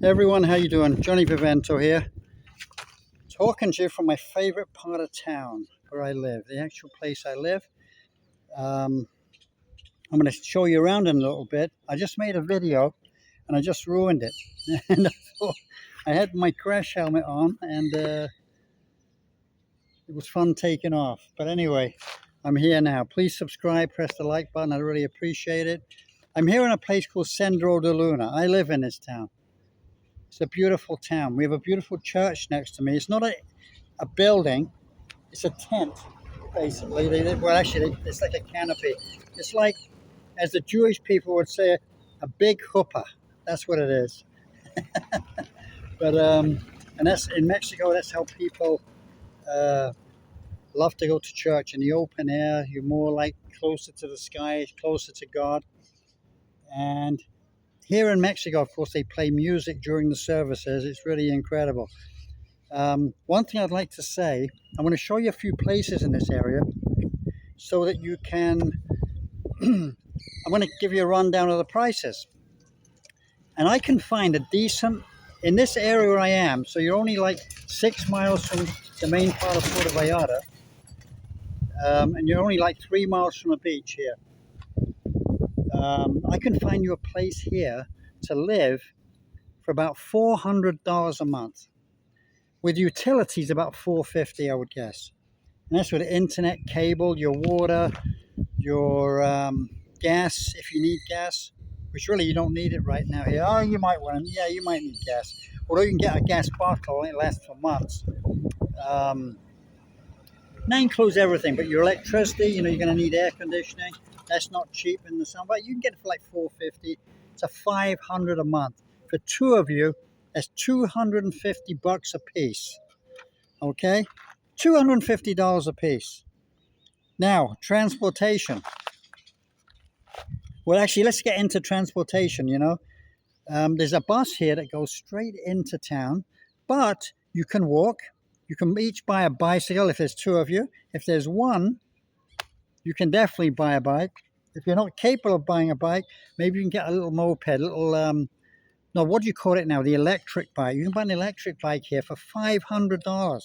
Hey everyone, how you doing? Johnny Vivento here, talking to you from my favorite part of town where I live, the actual place I live. Um, I'm going to show you around in a little bit. I just made a video and I just ruined it. And I had my crash helmet on and it was fun taking off. But anyway, I'm here now. Please subscribe, press the like button. I really appreciate it. I'm here in a place called Centro de Luna. I live in this town. It's a beautiful town. We have a beautiful church next to me. It's not a building, it's a tent, basically. Well, actually, it's like a canopy. It's like, as the Jewish people would say, a big chuppah. That's what it is. But and that's in Mexico. That's how people love to go to church in the open air. You're more like closer to the sky, closer to God. And here in Mexico, of course, they play music during the services. It's really incredible. One thing I'd like to say, I'm going to show you a few places in this area so that you can, I'm going to give you a rundown of the prices. And I can find a decent, in this area where I am, so you're only like 6 miles from the main part of Puerto Vallarta, and you're only like 3 miles from the beach here. I can find you a place here to live for about $400 a month. With utilities, about $450, I would guess. And that's with internet, cable, your water, your gas, if you need gas, which really you don't need it right now here. Oh, you might want to, yeah, you might need gas. Although you can get a gas bottle and it lasts for months. That includes everything, but your electricity, you know, you're going to need air conditioning. That's not cheap in the summer, but you can get it for like $450 to $500 a month. For two of you, that's $250 a piece. Okay? $250 a piece. Now, transportation. Well, actually, let's get into transportation, you know. There's a bus here that goes straight into town, but you can walk. You can each buy a bicycle if there's two of you. If there's one, you can definitely buy a bike. If you're not capable of buying a bike, maybe you can get a little moped, no, what do you call it now? The electric bike. You can buy an electric bike here for $500.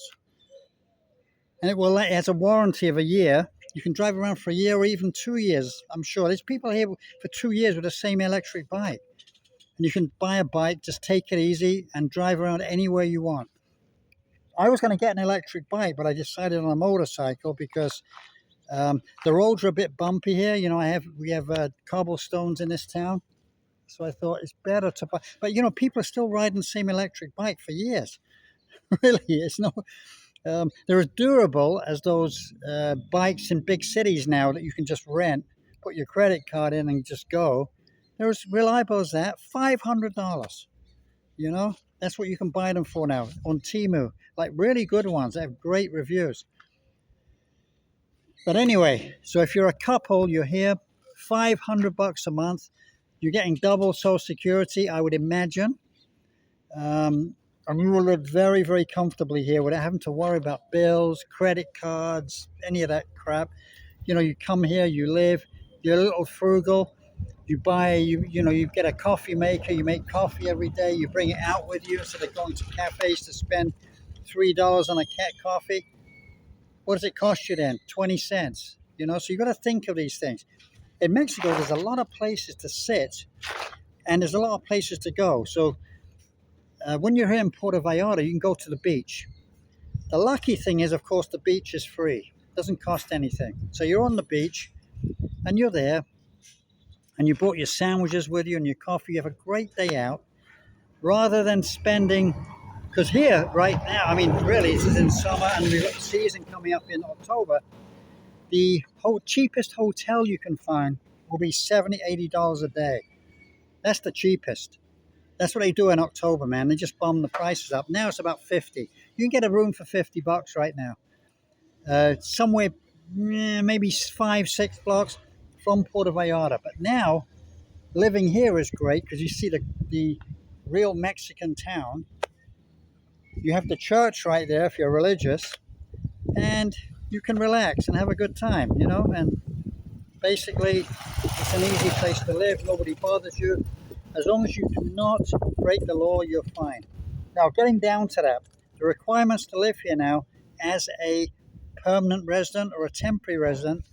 And it has a warranty of a year. You can drive around for a year or even 2 years. I'm sure there's people here for 2 years with the same electric bike. And you can buy a bike, just take it easy and drive around anywhere you want. I was going to get an electric bike, but I decided on a motorcycle because the roads are a bit bumpy here. You know, we have cobblestones in this town. So I thought it's better to buy. But, you know, people are still riding the same electric bike for years. Really, it's no... they're as durable as those bikes in big cities now that you can just rent, put your credit card in and just go. They're as reliable as that. $500. You know, that's what you can buy them for now on Temu. Like really good ones. They have great reviews. But anyway, so if you're a couple, you're here, $500 a month. You're getting double Social Security, I would imagine. And you will live very, very comfortably here without having to worry about bills, credit cards, any of that crap. You know, you come here, you live, you're a little frugal. You buy, you get a coffee maker, you make coffee every day, you bring it out with you instead of going to cafes to spend $3 on a cat coffee. What does it cost you then? 20 cents. You know, so you've got to think of these things. In Mexico, there's a lot of places to sit and there's a lot of places to go. So when you're here in Puerto Vallarta, you can go to the beach. The lucky thing is, of course, the beach is free. It doesn't cost anything. So you're on the beach and you're there and you brought your sandwiches with you and your coffee. You have a great day out rather than spending, because here right now, I mean, really, this is in summer and we've got the season coming up in October. The cheapest hotel you can find will be $70, $80 a day. That's the cheapest. That's what they do in October, man. They just bum the prices up. Now it's about 50. You can get a room for $50 right now. Somewhere, maybe 5-6 blocks from Puerto Vallarta. But now, living here is great because you see the real Mexican town. You have the church right there if you're religious. And you can relax and have a good time, you know. And basically, it's an easy place to live. Nobody bothers you. As long as you do not break the law, you're fine. Now, getting down to that, the requirements to live here now as a permanent resident or a temporary resident,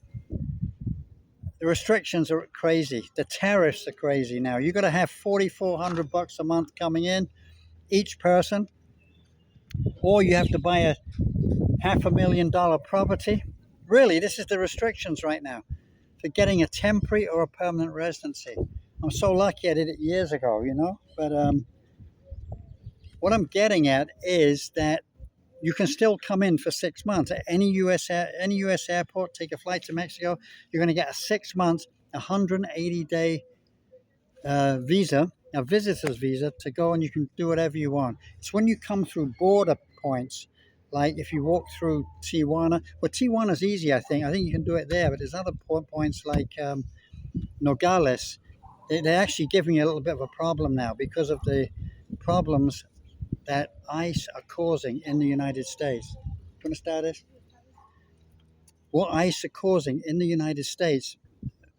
the restrictions are crazy. The tariffs are crazy now. You got to have $4,400 a month coming in each person, or you have to buy a $500,000 property. Really, this is the restrictions right now for getting a temporary or a permanent residency. I'm so lucky I did it years ago, you know. But what I'm getting at is that you can still come in for 6 months at any US airport. Take a flight to Mexico. You're going to get a 6 months, 180-day visa, a visitor's visa, to go, and you can do whatever you want. It's when you come through border points, like if you walk through Tijuana. Well, Tijuana's easy, I think. I think you can do it there, but there's other points like Nogales. They're actually giving you a little bit of a problem now because of the problems that ICE are causing in the United States. Going to start this? What ICE are causing in the United States,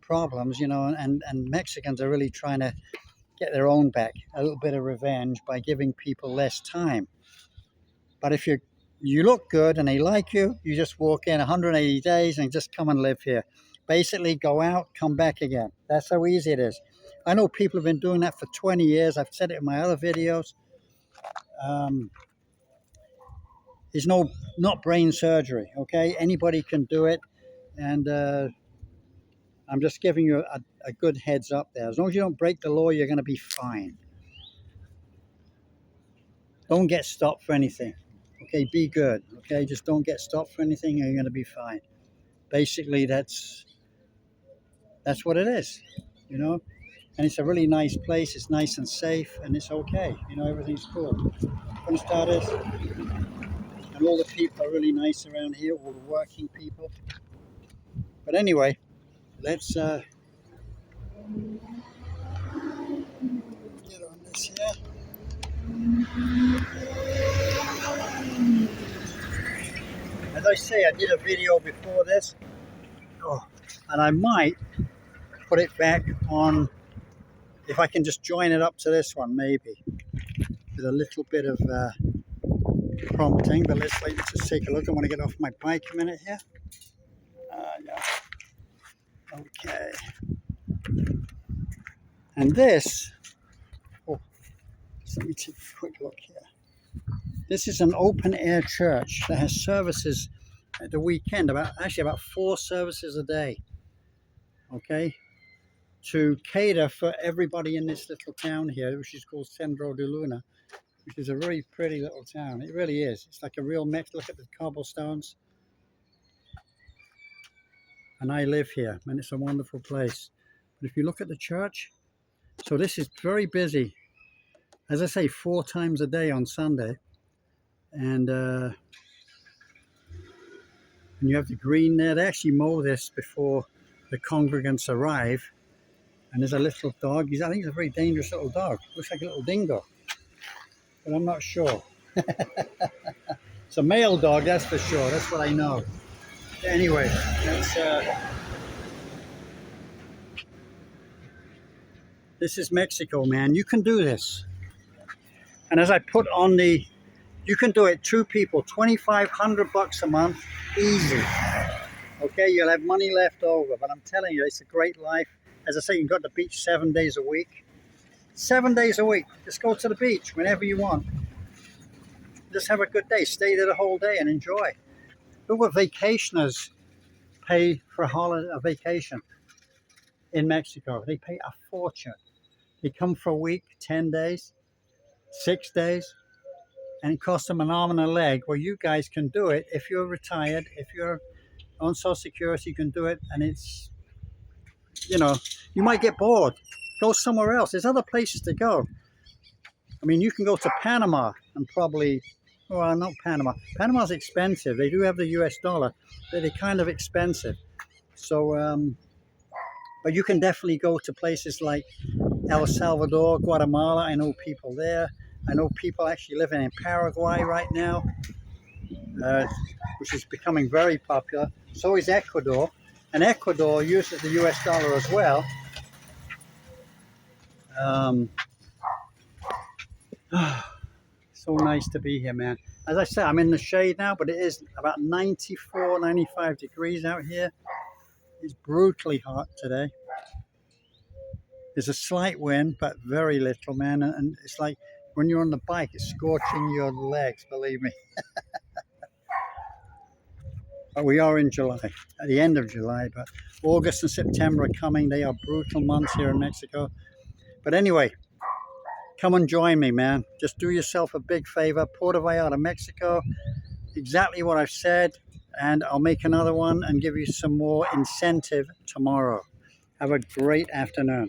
problems, you know, and Mexicans are really trying to get their own back, a little bit of revenge by giving people less time. But if you look good and they like you, you just walk in 180 days and just come and live here. Basically, go out, come back again. That's how easy it is. I know people have been doing that for 20 years. I've said it in my other videos. It's not brain surgery, okay? Anybody can do it, and I'm just giving you a good heads up there. As long as you don't break the law, you're going to be fine. Don't get stopped for anything, okay? Be good, okay? Just don't get stopped for anything, and you're going to be fine. Basically, that's what it is, you know? And it's a really nice place. It's nice and safe, and it's okay. You know, everything's cool. Going to start this. And all the people are really nice around here, all the working people. But anyway, let's get on this here. As I say, I did a video before this, and I might put it back on, if I can just join it up to this one, maybe, with a little bit of prompting. But let's just take a look. I want to get off my bike a minute here. Yeah. Okay. And this, let me take a quick look here. This is an open air church that has services at the weekend, about 4 services a day. Okay, to cater for everybody in this little town here, which is called Centro de Luna, which is a very pretty little town. It really is. It's like a real mix. Look at the cobblestones. And I live here, and it's a wonderful place. But if you look at the church, so this is very busy. As I say, 4 times a day on Sunday. And you have the green there. They actually mow this before the congregants arrive. And there's a little dog. I think it's a very dangerous little dog. Looks like a little dingo, but I'm not sure. It's a male dog, that's for sure. That's what I know. Anyway, this is Mexico, man. You can do this. And as I put on you can do it 2 people, $2,500 a month, easy. Okay, you'll have money left over, but I'm telling you, it's a great life. As I say, you can go to the beach 7 days a week. 7 days a week. Just go to the beach whenever you want. Just have a good day. Stay there the whole day and enjoy. Look what vacationers pay for a vacation in Mexico. They pay a fortune. They come for a week, 10 days, 6 days, and it costs them an arm and a leg. Well, you guys can do it if you're retired, if you're on Social Security, you can do it, and it's, you know, you might get bored. Go somewhere else. There's other places to go. I mean, you can go to Panama and probably, well, not Panama. Panama's expensive. They do have the US dollar, but they're kind of expensive. So, but you can definitely go to places like El Salvador, Guatemala. I know people there. I know people actually living in Paraguay right now, which is becoming very popular. So is Ecuador. And Ecuador uses the US dollar as well. Um, so nice to be here, man. As I said, I'm in the shade now, but it is about 94, 95 degrees out here. It's brutally hot today. There's a slight wind, but very little, man. And it's like when you're on the bike, it's scorching your legs, believe me. But we are in July, at the end of July, but August and September are coming. They are brutal months here in Mexico. But anyway, come and join me, man. Just do yourself a big favor. Puerto Vallarta, Mexico. Exactly what I've said. And I'll make another one and give you some more incentive tomorrow. Have a great afternoon.